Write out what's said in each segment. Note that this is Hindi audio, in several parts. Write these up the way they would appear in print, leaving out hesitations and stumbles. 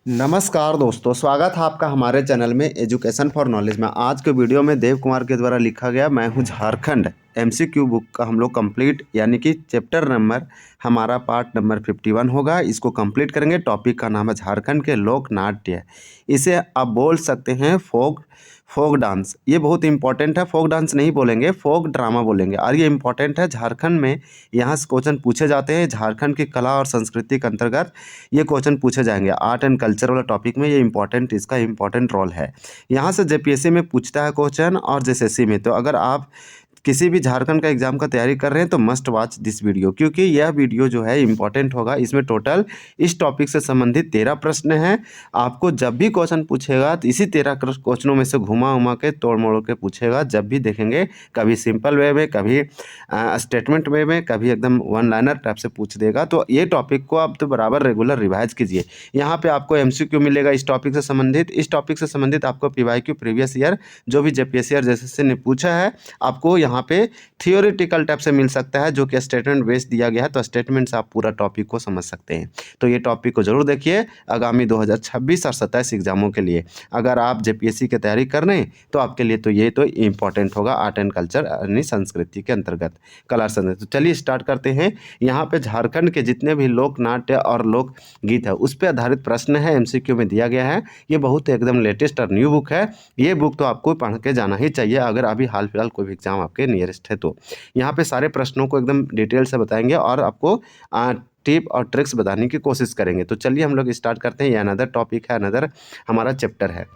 नमस्कार दोस्तों, स्वागत है आपका हमारे चैनल में एजुकेशन फॉर नॉलेज में। आज के वीडियो में देव कुमार के द्वारा लिखा गया मैं हूँ झारखंड एमसीक्यू बुक का हम लोग कंप्लीट यानी कि चैप्टर नंबर हमारा पार्ट नंबर 51 होगा। इसको कंप्लीट करेंगे। टॉपिक का नाम है झारखंड के लोक नाट्य। इसे आप बोल सकते हैं फोक डांस। ये बहुत इंपॉर्टेंट है। फोक डांस नहीं बोलेंगे, फोक ड्रामा बोलेंगे। और ये इंपॉर्टेंट है। झारखंड में यहाँ से क्वेश्चन पूछे जाते हैं। झारखंड की कला और संस्कृति के अंतर्गत ये क्वेश्चन पूछे जाएंगे। आर्ट एंड कल्चर वाला टॉपिक में ये इसका इंपॉर्टेंट रोल है। यहाँ से जेपीएससी में पूछता है क्वेश्चन और जेएसएससी में। तो अगर आप किसी भी झारखंड का एग्जाम का तैयारी कर रहे हैं तो मस्ट वॉच दिस वीडियो, क्योंकि यह वीडियो जो है इंपॉर्टेंट होगा। इसमें टोटल इस टॉपिक से संबंधित 13 प्रश्न हैं। आपको जब भी क्वेश्चन पूछेगा तो इसी 13 क्वेश्चनों में से घुमा उमा के तोड़ मोड़ के पूछेगा। जब भी देखेंगे कभी सिंपल वे में, कभी स्टेटमेंट वे में, कभी एकदम वन लाइनर टाइप से पूछ देगा। तो ये टॉपिक को आप तो बराबर रेगुलर रिवाइज कीजिए। यहाँ पे आपको एमसीक्यू मिलेगा इस टॉपिक से संबंधित। इस टॉपिक से संबंधित आपको पीवाईक्यू प्रीवियस ईयर जो भी जेपीएससी और जेएसएससी ने पूछा है आपको यहाँ पे थियोरेटिकल टाइप से मिल सकता है, जो कि स्टेटमेंट बेस्ड दिया गया है। तो स्टेटमेंट से आप पूरा टॉपिक को समझ सकते हैं। तो ये टॉपिक को जरूर देखिए आगामी 2026 और 27 एग्जामों के लिए। अगर आप जेपीएससी की तैयारी कर रहे हैं तो आपके लिए तो ये तो इम्पॉर्टेंट होगा। आर्ट एंड कल्चर यानी संस्कृति के अंतर्गत कला संस्कृति। तो चलिए स्टार्ट करते हैं। यहाँ पे झारखंड के जितने भी लोक नाट्य और लोक गीत है उस पर आधारित प्रश्न है, एमसीक्यू में दिया गया है। ये बहुत एकदम लेटेस्ट और न्यू बुक है। ये बुक तो आपको पढ़ के जाना ही चाहिए अगर अभी हाल फिलहाल कोई भी एग्जाम आपके नियरेस्ट है तो। यहाँ पे सारे प्रश्नों को एकदम डिटेल से बताएंगे और आपको टिप और ट्रिक्स बताने की कोशिश करेंगे। तो चलिए हम लोग स्टार्ट करते हैं। ये अनदर टॉपिक है, अनदर हमारा चैप्टर है।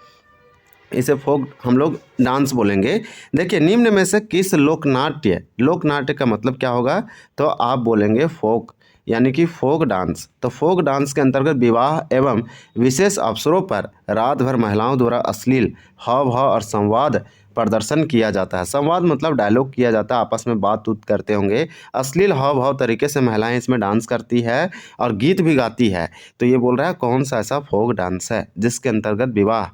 इसे फोक हम लोग डांस बोलेंगे। देखिए निम्न में से किस लोकनाट्य का मतलब क्या होगा? तो आप बोलेंगे फोक यानी कि फोक डांस। तो फोक डांस के अंतर्गत विवाह एवं विशेष अवसरों पर रात भर महिलाओं द्वारा अश्लील हाव भाव और संवाद प्रदर्शन किया जाता है। संवाद मतलब डायलॉग किया जाता है, आपस में बात उत करते होंगे। अश्लील हाव भाव तरीके से महिलाएं इसमें डांस करती है और गीत भी गाती है। तो ये बोल रहा है कौन सा ऐसा फोक डांस है जिसके अंतर्गत विवाह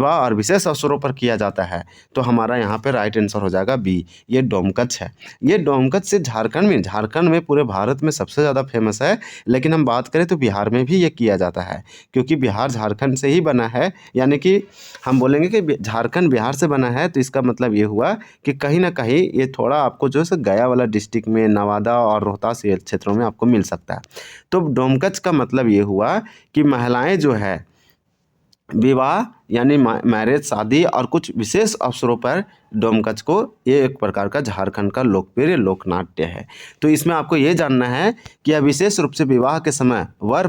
और विशेष अवसरों पर किया जाता है? तो हमारा यहाँ पे राइट आंसर हो जाएगा बी, ये डोमकच है। ये डोमकच से झारखंड में पूरे भारत में सबसे ज़्यादा फेमस है। लेकिन हम बात करें तो बिहार में भी ये किया जाता है, क्योंकि बिहार झारखंड से ही बना है। यानी कि हम बोलेंगे कि झारखंड बिहार से बना है, तो इसका मतलब ये हुआ कि कहीं ना कहीं ये थोड़ा आपको जो है गया वाला डिस्ट्रिक्ट में, नवादा और रोहतास ये क्षेत्रों में आपको मिल सकता है। तो डोमकच का मतलब ये हुआ कि महिलाएं जो है विवाह यानी मैरिज, शादी और कुछ विशेष अवसरों पर डोमकच को, ये एक प्रकार का झारखंड का लोकप्रिय लोकनाट्य है। तो इसमें आपको ये जानना है कि यह विशेष रूप से विवाह के समय वर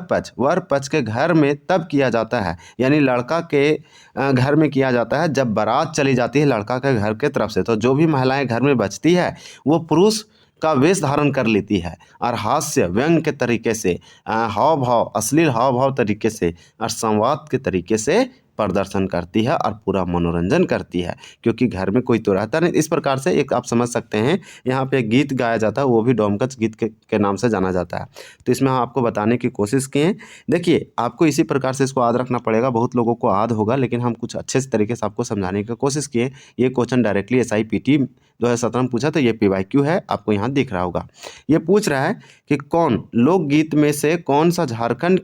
पक्ष के घर में तब किया जाता है, यानी लड़का के घर में किया जाता है जब बारात चली जाती है लड़का के घर के तरफ से। तो जो भी महिलाएं घर में बचती है वो पुरुष का वेश धारण कर लेती है और हास्य व्यंग के तरीके से, हाव भाव, अश्लील हाव भाव तरीके से और संवाद के तरीके से प्रदर्शन करती है और पूरा मनोरंजन करती है, क्योंकि घर में कोई तो रहता नहीं। इस प्रकार से एक आप समझ सकते हैं। यहाँ पे गीत गाया जाता है, वो भी डोमकच गीत के नाम से जाना जाता है। तो इसमें हम आपको बताने की कोशिश किए। देखिए आपको इसी प्रकार से इसको याद रखना पड़ेगा। बहुत लोगों को याद होगा, लेकिन हम कुछ अच्छे तरीके से आपको समझाने की कोशिश किए। ये क्वेश्चन डायरेक्टली SIPT 2017 में पूछा, तो ये PYQ है, आपको यहाँ दिख रहा होगा। ये पूछ रहा है कि कौन लोकगीत में से कौन सा झारखंड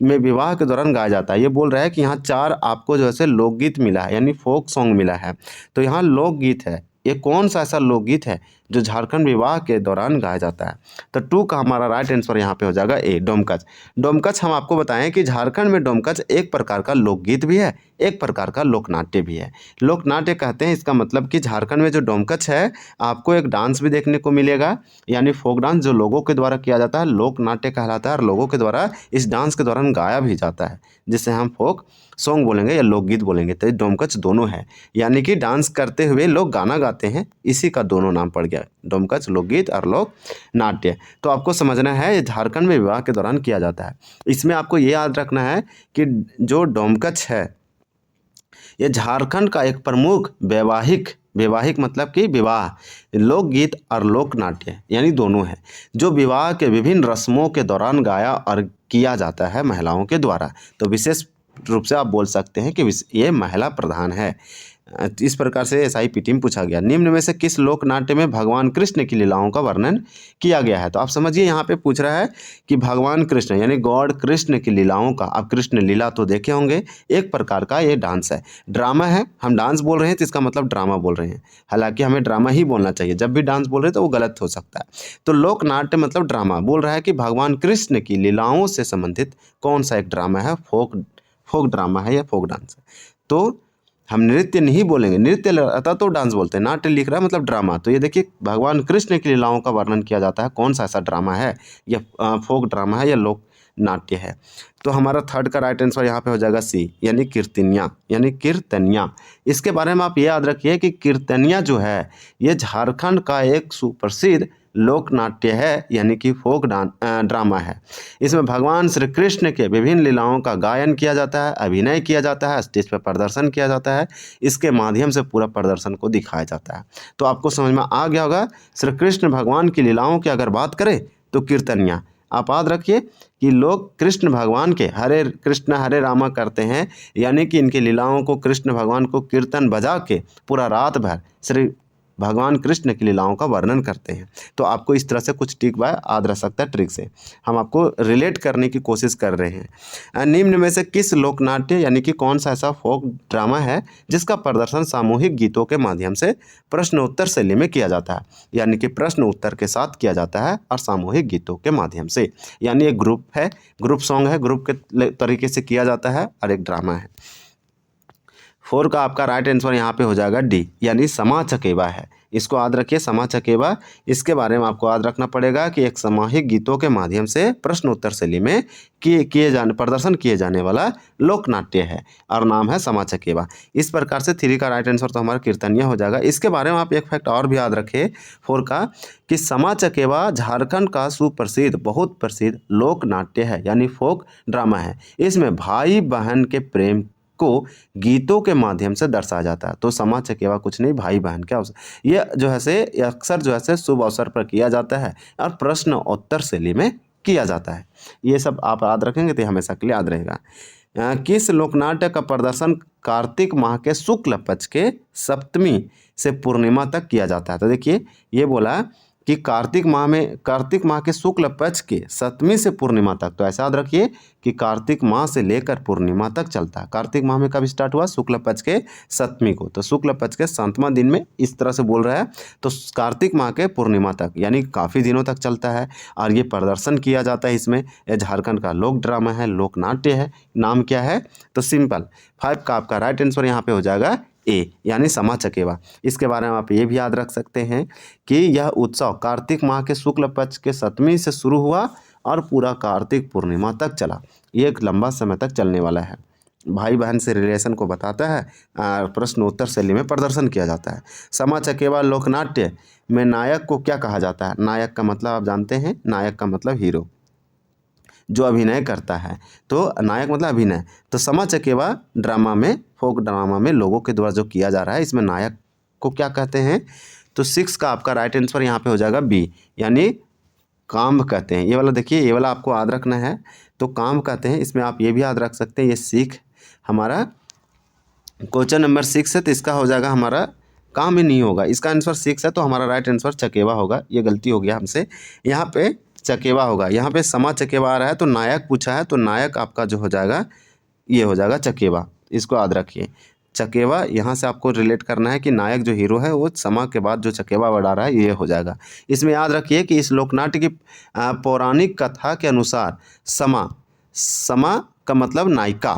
में विवाह के दौरान गाया जाता है। ये बोल रहा है कि यहाँ 4 आपको जो है लोकगीत मिला है, यानी फोक सॉन्ग मिला है। तो यहाँ लोकगीत है, ये कौन सा ऐसा लोकगीत है जो झारखंड विवाह के दौरान गाया जाता है? तो 2 का हमारा राइट आंसर यहाँ पे हो जाएगा ए, डोमकच। डोमकच हम आपको बताएं कि झारखंड में डोमकच एक प्रकार का लोकगीत भी है, एक प्रकार का लोकनाट्य भी है। लोकनाट्य कहते हैं, इसका मतलब कि झारखंड में जो डोमकच है आपको एक डांस भी देखने को मिलेगा, यानी फोक डांस जो लोगों के द्वारा किया जाता है, लोकनाट्य कहलाता है और लोगों के द्वारा इस डांस के दौरान गाया भी जाता है, जिसे हम फोक सॉन्ग बोलेंगे या लोकगीत बोलेंगे। तो डोमकच दोनों है, यानी कि डांस करते हुए लोग गाना गाते हैं, इसी का दोनों नाम पड़ गया, डोमकच लोकगीत और लोक नाट्य। तो आपको समझना है ये झारखंड में विवाह के दौरान किया जाता है। इसमें आपको ये याद रखना है कि जो डोमकच है ये झारखंड का एक प्रमुख वैवाहिक मतलब कि विवाह लोकगीत और लोकनाट्य यानी दोनों है, जो विवाह के विभिन्न रस्मों के दौरान गाया और किया जाता है महिलाओं के द्वारा। तो विशेष रूप से आप बोल सकते हैं कि ये महिला प्रधान है। इस प्रकार से SIPT में पूछा गया। निम्न में से किस लोक नाट्य में भगवान कृष्ण की लीलाओं का वर्णन किया गया है? तो आप समझिए यहाँ पे पूछ रहा है कि भगवान कृष्ण यानी गॉड कृष्ण की लीलाओं का, आप कृष्ण लीला तो देखे होंगे, एक प्रकार का ये डांस है, ड्रामा है। हम डांस बोल रहे हैं तो इसका मतलब ड्रामा बोल रहे हैं, हालांकि हमें ड्रामा ही बोलना चाहिए, जब भी डांस बोल रहे हैं तो वो गलत हो सकता है। तो लोक नाट्य मतलब ड्रामा, बोल रहा है कि भगवान कृष्ण की लीलाओं से संबंधित कौन सा एक ड्रामा है, फोक ड्रामा है या फोक डांस है। तो हम नृत्य नहीं बोलेंगे, नृत्य रहता तो डांस बोलते हैं, नाट्य लिख रहा है मतलब ड्रामा। तो ये देखिए भगवान कृष्ण की लीलाओं का वर्णन किया जाता है, कौन सा ऐसा ड्रामा है, या फोक ड्रामा है या लोक नाट्य है। तो हमारा थर्ड का राइट आंसर यहाँ पे हो जाएगा सी, यानी कीर्तनिया, यानी कीर्तनिया। इसके बारे में आप ये याद रखिए कि कीर्तनिया जो है ये झारखंड का एक सुप्रसिद्ध लोक नाट्य है, यानी कि फोक ड्रामा है। इसमें भगवान श्री कृष्ण के विभिन्न लीलाओं का गायन किया जाता है, अभिनय किया जाता है, स्टेज पर प्रदर्शन किया जाता है, इसके माध्यम से पूरा प्रदर्शन को दिखाया जाता है। तो आपको समझ में आ गया होगा, श्री कृष्ण भगवान की लीलाओं की अगर बात करें तो कीर्तनिया। आप याद रखिए कि लोग कृष्ण भगवान के हरे कृष्ण हरे रामा करते हैं, यानी कि इनकी लीलाओं को कृष्ण भगवान को कीर्तन बजा के पूरा रात भर श्री भगवान कृष्ण की लीलाओं का वर्णन करते हैं। तो आपको इस तरह से कुछ ट्रिक याद रह सकता है, ट्रिक से हम आपको रिलेट करने की कोशिश कर रहे हैं। निम्न में से किस लोकनाट्य यानी कि कौन सा ऐसा फोक ड्रामा है जिसका प्रदर्शन सामूहिक गीतों के माध्यम से प्रश्न उत्तर शैली में किया जाता है, यानी कि प्रश्न उत्तर के साथ किया जाता है और सामूहिक गीतों के माध्यम से, यानी एक ग्रुप है, ग्रुप सॉन्ग है, ग्रुप के तरीके से किया जाता है और एक ड्रामा है। 4 का आपका राइट आंसर यहाँ पे हो जाएगा डी, यानी समा चकेवा है। इसको याद रखिए, समा चकेवा, इसके बारे में आपको याद रखना पड़ेगा कि एक सामूहिक गीतों के माध्यम से प्रश्न उत्तर शैली में प्रदर्शन किए जाने वाला लोक नाट्य है और नाम है समा चकेवा। इस प्रकार से 3 का राइट आंसर तो हमारा कीर्तनिया हो जाएगा। इसके बारे में आप एक फैक्ट और भी याद रखें 4 का, कि समा चकेवा झारखंड का सुप्रसिद्ध बहुत प्रसिद्ध लोक नाट्य है, यानी फोक ड्रामा है। इसमें भाई बहन के प्रेम को गीतों के माध्यम से दर्शाया जाता है। तो समा चकेवा कुछ नहीं, भाई बहन के अवसर, ये जो है से अक्सर जो है से शुभ अवसर पर किया जाता है और प्रश्न उत्तर शैली में किया जाता है। ये सब आप याद रखेंगे तो हमेशा के लिए याद रहेगा। किस लोकनाट्य का प्रदर्शन कार्तिक माह के शुक्ल पक्ष के सप्तमी से पूर्णिमा तक किया जाता है? तो देखिए ये बोला कि कार्तिक माह के शुक्ल पक्ष के सप्तमी से पूर्णिमा तक। तो ऐसा याद रखिए कि कार्तिक माह से लेकर पूर्णिमा तक चलता है। कार्तिक माह में कब स्टार्ट हुआ? शुक्ल पक्ष के सप्तमी को। तो शुक्ल पक्ष के 7वां दिन में इस तरह से बोल रहा है। तो कार्तिक माह के पूर्णिमा तक, यानी काफ़ी दिनों तक चलता है और ये प्रदर्शन किया जाता है। इसमें यह झारखंड का लोक ड्रामा है, लोक नाट्य है। नाम क्या है? तो सिंपल 5 का आपका राइट आंसर यहाँ पे हो जाएगा ए, यानी समा चकेवा। इसके बारे में आप ये भी याद रख सकते हैं कि यह उत्सव कार्तिक माह के शुक्ल पक्ष के सप्तमी से शुरू हुआ और पूरा कार्तिक पूर्णिमा तक चला। ये एक लंबा समय तक चलने वाला है। भाई बहन से रिलेशन को बताता है और प्रश्न उत्तर शैली में प्रदर्शन किया जाता है। समा चकेवा लोकनाट्य में नायक को क्या कहा जाता है? नायक का मतलब आप जानते हैं, नायक का मतलब हीरो, जो अभिनय करता है। तो नायक मतलब अभिनय। तो समा चकेवा ड्रामा में, फोक ड्रामा में लोगों के द्वारा जो किया जा रहा है, इसमें नायक को क्या कहते हैं? तो 6 का आपका राइट आंसर यहाँ पे हो जाएगा बी, यानी काम कहते हैं। ये वाला देखिए, ये वाला आपको याद रखना है। तो काम कहते हैं, इसमें आप ये भी याद रख सकते हैं। ये सीख हमारा क्वेश्चन नंबर 6 है, तो इसका हो जाएगा हमारा काम ही नहीं होगा। इसका आंसर 6 है तो हमारा राइट आंसर चकेवा होगा। ये गलती हो गया हमसे, यहाँ पे चकेवा होगा। यहाँ पे समा चकेवा आ रहा है तो नायक पूछा है, तो नायक आपका जो हो जाएगा ये हो जाएगा चकेवा। इसको याद रखिए, चकेवा यहाँ से आपको रिलेट करना है कि नायक जो हीरो है वो समा के बाद जो चकेवा बढ़ा रहा है ये हो जाएगा। इसमें याद रखिए कि इस लोकनाट्य की पौराणिक कथा के अनुसार समा का मतलब नायिका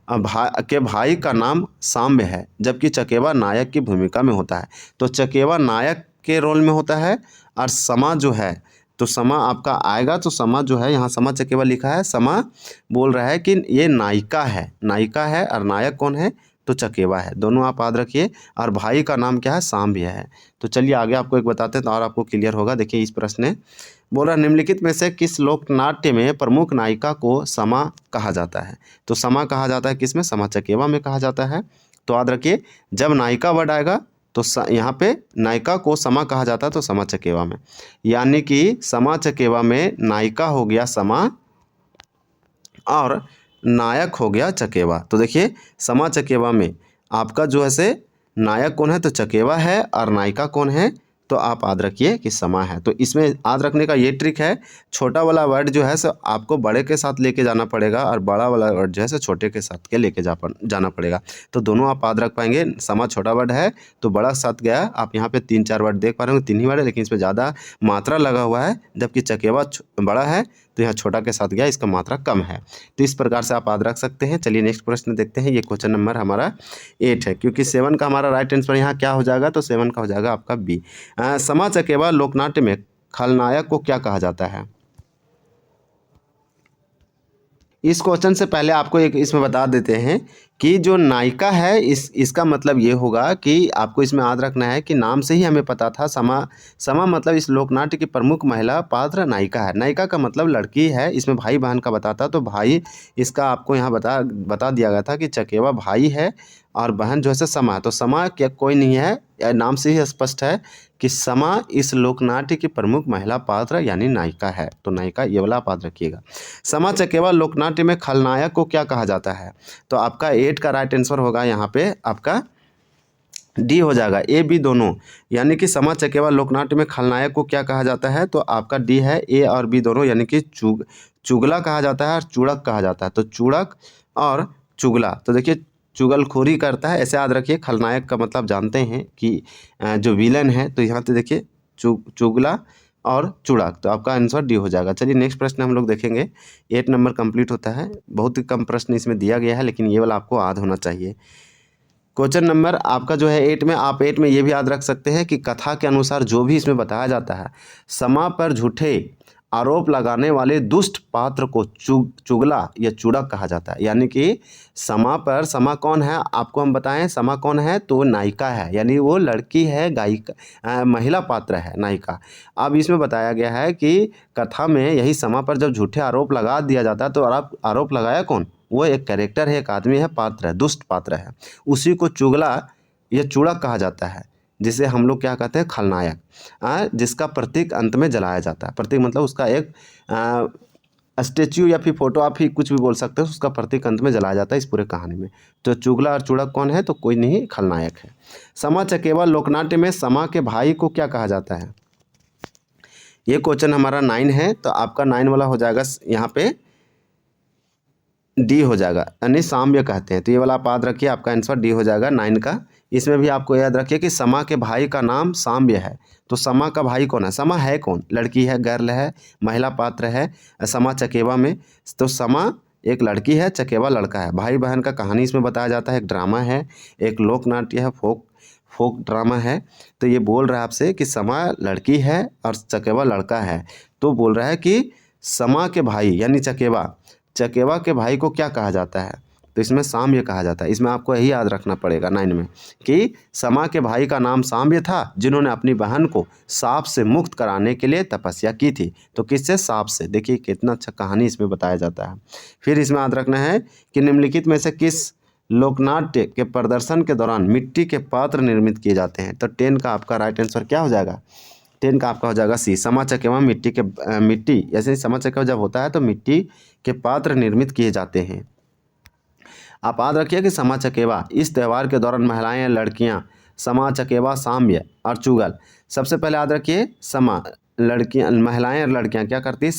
भाई का नाम सांब्य है, जबकि चकेवा नायक की भूमिका में होता है। तो चकेवा नायक के रोल में होता है और समा जो है, तो समा आपका आएगा। तो समा जो है, यहाँ समा चकेवा लिखा है, समा बोल रहा है कि ये नायिका है और नायक कौन है? तो चकेवा है। दोनों आप याद रखिए। और भाई का नाम क्या है? सांब्य है। तो चलिए आगे आपको एक बताते हैं तो और आपको क्लियर होगा। देखिए इस प्रश्न ने बोल रहा, निम्नलिखित में से किस लोकनाट्य में प्रमुख नायिका को समा कहा जाता है? तो समा कहा जाता है किस में? समा चकेवा में कहा जाता है। तो याद रखिए, जब नायिका वर्ड आएगा तो यहाँ पे नायिका को समा कहा जाता है, तो समा चकेवा में, यानी कि समा चकेवा में नायिका हो गया समा और नायक हो गया चकेवा। तो देखिए समा चकेवा में आपका जो है से नायक कौन है तो चकेवा है, और नायिका कौन है तो आप याद रखिए कि समा है। तो इसमें याद रखने का ये ट्रिक है, छोटा वाला वर्ड जो है सो आपको बड़े के साथ लेके जाना पड़ेगा, और बड़ा वाला वर्ड जो है सो छोटे के साथ के लेके जाना पड़ेगा। तो दोनों आप याद रख पाएंगे। समा छोटा वर्ड है तो बड़ा साथ गया। आप यहाँ पे 3-4 वर्ड देख पा रहे होंगे, 3 ही वर्ड है, लेकिन इसमें ज़्यादा मात्रा लगा हुआ है, जबकि चकेवा बड़ा है तो यहाँ छोटा के साथ गया, इसका मात्रा कम है। तो इस प्रकार से आप याद रख सकते हैं। चलिए नेक्स्ट प्रश्न देखते हैं। ये क्वेश्चन नंबर हमारा 8 है, क्योंकि 7 का हमारा राइट आंसर यहाँ क्या हो जाएगा तो 7 का हो जाएगा आपका बी। समा चकेवा लोकनाट्य में खलनायक को क्या कहा जाता है? इस क्वेश्चन से पहले आपको एक इसमें बता देते हैं कि जो नायिका है इसका मतलब ये होगा कि आपको इसमें याद रखना है कि नाम से ही हमें पता था समा मतलब इस लोकनाट्य की प्रमुख महिला पात्र नायिका है। नायिका का मतलब लड़की है। इसमें भाई बहन का बताता तो भाई इसका आपको यहाँ बता दिया गया था कि चकेवा भाई है और बहन जो है समा है। तो समा क्या कोई नहीं है, नाम से ही स्पष्ट है कि समा इस लोकनाट्य की प्रमुख महिला पात्र यानी नायिका है। तो नायिका ये वाला आप याद रखिएगा। समा चकेवा लोकनाट्य में खलनायक को क्या कहा जाता है? तो आपका 8 का राइट आंसर होगा यहाँ पे आपका डी हो जाएगा, ए बी दोनों। यानी कि समा चकेवा लोकनाट्य में खलनायक को क्या कहा जाता है तो आपका डी है, ए और बी दोनों। यानी कि चुगला कहा जाता है और चूड़क कहा जाता है। तो चूड़क और चुगला, तो देखिए चुगलखोरी करता है, ऐसे याद रखिए। खलनायक का मतलब जानते हैं कि जो विलन है। तो यहाँ पे देखिए चुगला और चूड़क, तो आपका आंसर डी हो जाएगा। चलिए नेक्स्ट प्रश्न हम लोग देखेंगे। 8 नंबर कंप्लीट होता है। बहुत ही कम प्रश्न इसमें दिया गया है, लेकिन ये वाला आपको याद होना चाहिए। क्वेश्चन नंबर आपका जो है 8 में, आप 8 में ये भी याद रख सकते हैं कि कथा के अनुसार जो भी इसमें बताया जाता है, समा पर झूठे आरोप लगाने वाले दुष्ट पात्र को चुगला या चूड़क कहा जाता है। यानी कि समा कौन है आपको हम बताएं, समा कौन है तो नायिका है, यानी वो लड़की है, गायिका महिला पात्र है नायिका। अब इसमें बताया गया है कि कथा में यही समा पर जब झूठे आरोप लगा दिया जाता है तो आरोप लगाया कौन? वो एक कैरेक्टर है, एक आदमी है, पात्र है, दुष्ट पात्र है, उसी को चुगला या चूड़क कहा जाता है, जिसे हम लोग क्या कहते हैं खलनायक, जिसका प्रतीक अंत में जलाया जाता है। प्रतीक मतलब उसका एक स्टेच्यू या फिर फोटो, आप ही कुछ भी बोल सकते हो, उसका प्रतीक अंत में जलाया जाता है इस पूरे कहानी में। तो चुगला और चूड़क कौन है तो कोई नहीं, खलनायक है। समा चकेवा लोकनाट्य में समा के भाई को क्या कहा जाता है? ये क्वेश्चन हमारा 9 है, तो आपका 9 वाला हो जाएगा यहाँ पे डी हो जाएगा, यानी साम्य कहते हैं। तो ये वाला आप याद रखिए, आपका आंसर डी हो जाएगा 9 का। इसमें भी आपको याद रखिए कि समा के भाई का नाम साम्य है। तो समा का भाई कौन है? समा है कौन? लड़की है, गर्ल है, महिला पात्र है समा चकेवा में। तो समा एक लड़की है, चकेवा लड़का है। भाई बहन का कहानी इसमें बताया जाता है, एक ड्रामा है, एक लोक नाट्य है, फोक ड्रामा है। तो ये बोल रहा है आपसे कि समा लड़की है और चकेवा लड़का है। तो बोल रहा है कि समा के भाई यानी चकेवा के भाई को क्या कहा जाता है? तो इसमें साम्य कहा जाता है। इसमें आपको यही याद रखना पड़ेगा 9 में कि समा के भाई का नाम साम्य था, जिन्होंने अपनी बहन को सांप से मुक्त कराने के लिए तपस्या की थी। तो किससे? सांप से। देखिए कितना अच्छा कहानी इसमें बताया जाता है। फिर इसमें याद रखना है कि निम्नलिखित में से किस लोकनाट्य के प्रदर्शन के दौरान मिट्टी के पात्र निर्मित किए जाते हैं? तो 10 का आपका राइट आंसर क्या हो जाएगा? 10 का आपका हो जाएगा सी, समा चकेवा मिट्टी ऐसे समा चकेवा जब होता है तो मिट्टी के पात्र निर्मित किए जाते हैं। आप याद रखिए कि समा चकेवा इस त्यौहार के दौरान महिलाएं या लड़कियां समा चकेवा साम्य और चुगल, सबसे पहले याद रखिए समा लड़कियां महिलाएं और लड़कियां क्या करती है?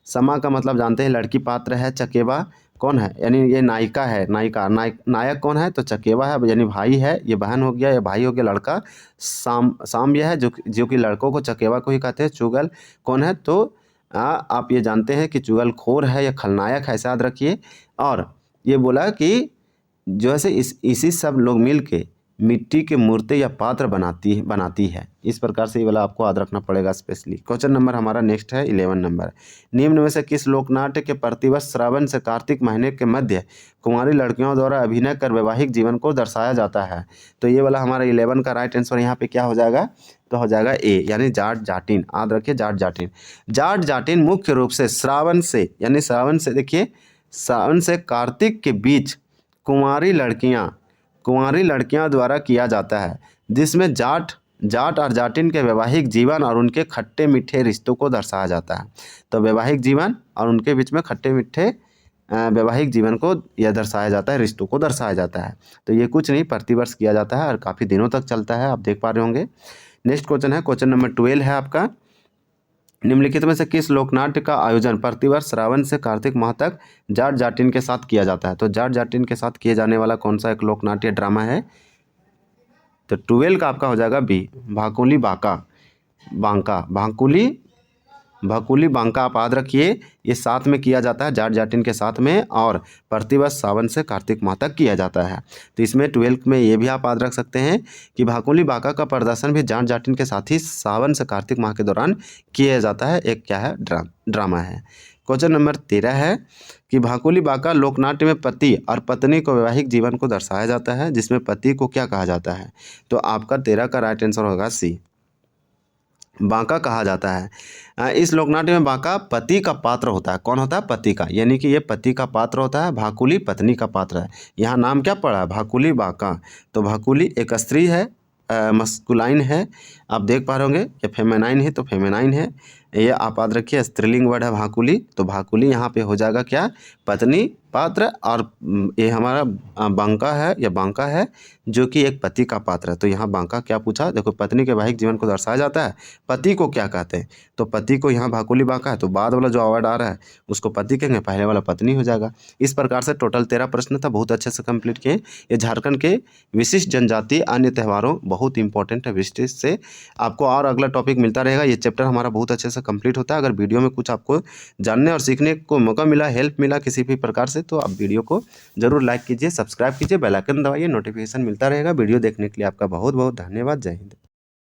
समा का मतलब जानते हैं लड़की पात्र है, चकेवा कौन है यानी ये नायिका है, नायक कौन है तो चकेवा है, यानी भाई है, ये बहन हो गया, ये भाई हो गया लड़का। साम्य है जो कि लड़कों को चकेवा को ही कहते हैं। चुगल कौन है तो आप ये जानते हैं कि चुगलखोर है या खलनायक है, ऐसा याद रखिए। और ये बोला कि जो है इसी सब लोग मिल के मिट्टी के मूर्ति या पात्र बनाती है। इस प्रकार से ये वाला आपको याद रखना पड़ेगा स्पेशली। क्वेश्चन नंबर हमारा नेक्स्ट है 11 नंबर। निम्न में से किस लोकनाट्य के प्रतिवर्ष श्रावण से कार्तिक महीने के मध्य कुंवारी लड़कियों द्वारा अभिनय कर वैवाहिक जीवन को दर्शाया जाता है? तो ये वाला हमारा 11 का राइट आंसर यहाँ पे क्या हो जाएगा तो हो जाएगा ए, यानी जाट जाटिन। याद रखिए जाट जाटिन मुख्य रूप से श्रावण से देखिए श्रावण से कार्तिक के बीच कुंवारी लड़कियां द्वारा किया जाता है, जिसमें जाट और जाटिन के वैवाहिक जीवन और उनके खट्टे मीठे रिश्तों को दर्शाया जाता है। तो वैवाहिक जीवन और उनके बीच में खट्टे मीठे वैवाहिक जीवन को यह दर्शाया जाता है, रिश्तों को दर्शाया जाता है। तो ये कुछ नहीं, प्रतिवर्ष किया जाता है और काफ़ी दिनों तक चलता है, आप देख पा रहे होंगे। नेक्स्ट क्वेश्चन है, क्वेश्चन नंबर 12 है आपका, निम्नलिखित में से किस लोकनाट्य का आयोजन प्रतिवर्ष श्रावण से कार्तिक माह तक जाट जाटिन के साथ किया जाता है? तो जाट जाटिन के साथ किए जाने वाला कौन सा एक लोकनाट्य ड्रामा है? तो 12 का आपका हो जाएगा बी, भाकुली बांका। भाकुली बांका आप याद रखिए, ये साथ में किया जाता है जाट जाटिन के साथ में, और प्रतिवर्ष सावन से कार्तिक माह तक किया जाता है। तो इसमें 12 में ये भी आप याद रख सकते हैं कि भाकुली बांका का प्रदर्शन भी जाट जाटिन के साथ ही सावन से कार्तिक माह के दौरान किया जाता है। एक क्या है, ड्रामा है। क्वेश्चन नंबर 13 है कि भाकुली बांका लोकनाट्य में पति और पत्नी को वैवाहिक जीवन को दर्शाया जाता है, जिसमें पति को क्या कहा जाता है? तो आपका 13 का राइट आंसर होगा सी, बांका कहा जाता है। इस लोकनाट्य में बांका पति का पात्र होता है। कौन होता है? पति का, यानी कि ये पति का पात्र होता है, भाकुली पत्नी का पात्र है। यहाँ नाम क्या पड़ा? भाकुली बांका। तो भाकुली एक स्त्री है, मस्कुलाइन है, आप देख पा रहे होंगे। ये फेमेनाइन है तो फेमेनाइन है, ये आप याद रखिए स्त्रीलिंग वर्ड है भाकुली। तो भाकुली यहाँ पे हो जाएगा क्या? पत्नी पात्र, और ये हमारा बांका है या बांका है जो कि एक पति का पात्र है। तो यहाँ बांका क्या पूछा? देखो, पत्नी के वैवाहिक जीवन को दर्शाया जाता है, पति को क्या कहते हैं? तो पति को यहाँ भाकुली बांका है, तो बाद वाला जो अवार्ड आ रहा है उसको पति कहेंगे, पहले वाला पत्नी हो जाएगा। इस प्रकार से टोटल 13 प्रश्न था, बहुत अच्छे से कंप्लीट किए। ये झारखंड के विशिष्ट जनजाति अन्य त्योहारों, बहुत इंपॉर्टेंट है विशिष्ट से। आपको और अगला टॉपिक मिलता रहेगा। ये चैप्टर हमारा बहुत अच्छे से कंप्लीट होता है। अगर वीडियो में कुछ आपको जानने और सीखने को मौका मिला, हेल्प मिला किसी भी प्रकार से, तो आप वीडियो को जरूर लाइक कीजिए, सब्सक्राइब कीजिए, बेल आइकन दबाइए, नोटिफिकेशन मिलता रहेगा। वीडियो देखने के लिए आपका बहुत बहुत धन्यवाद। जय हिंद।